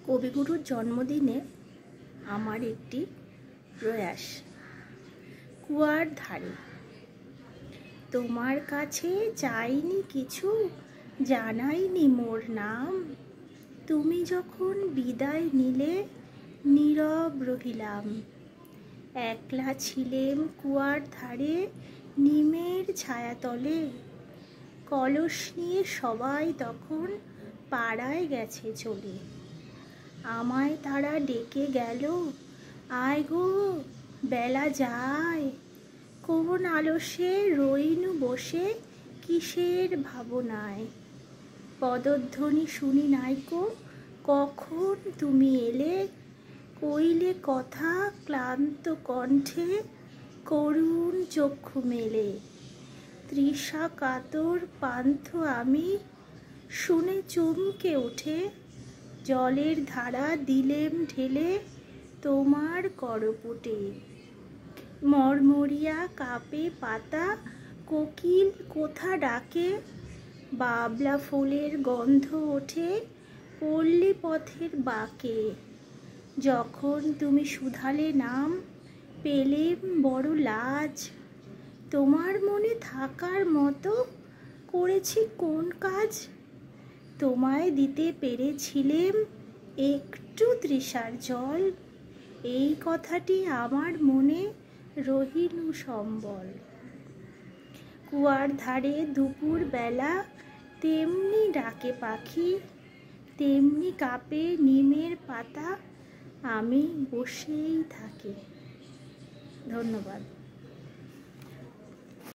কবিগুরুর জন্মদিনে আমার একটি প্রয়াস। কুয়ার ধারে তোমার কাছে চাইনি কিছু, জানাইনি মোর নাম। তুমি যখন বিদায় নিলে নীরব রহিলাম। একলা ছিলেম কুয়ার ধারে নিমের ছায়াতলে। কলস নিয়ে সবাই তখন পাড়ায় গেছে চলে। আমায় তারা ডেকে গেল, আয় গো বেলা যায়। কোন আলসে রইনু বসে কিসের ভাবনায়। পদধ্বনি শুনি নাইকো, কখন তুমি এলে। কইলে কথা ক্লান্ত কণ্ঠে, করুণ চক্ষু মেলে। তৃষা কাতর পান্থ আমি, শুনে চমকে ওঠে। জলের ধারা দিলেম ঢেলে তোমার করপুটে। মরমরিয়া কাপে পাতা, কোকিল কোথা ডাকে। বাবলা ফুলের গন্ধ ওঠে পল্লী পথের বাঁকে। যখন তুমি শুধালে নাম, পেলেম বড় লাজ। তোমার মনে থাকার মতো করেছি কোন কাজ। তোমায় দিতে পেরেছিলেম একটু তৃষার জল। এই কথাটি আমার মনে রহিনু সম্বল। কুয়ার ধারে দুপুর বেলা তেমনি ডাকে পাখি, তেমনি কাঁপে নিমের পাতা। আমি বসেই থাকি। ধন্যবাদ।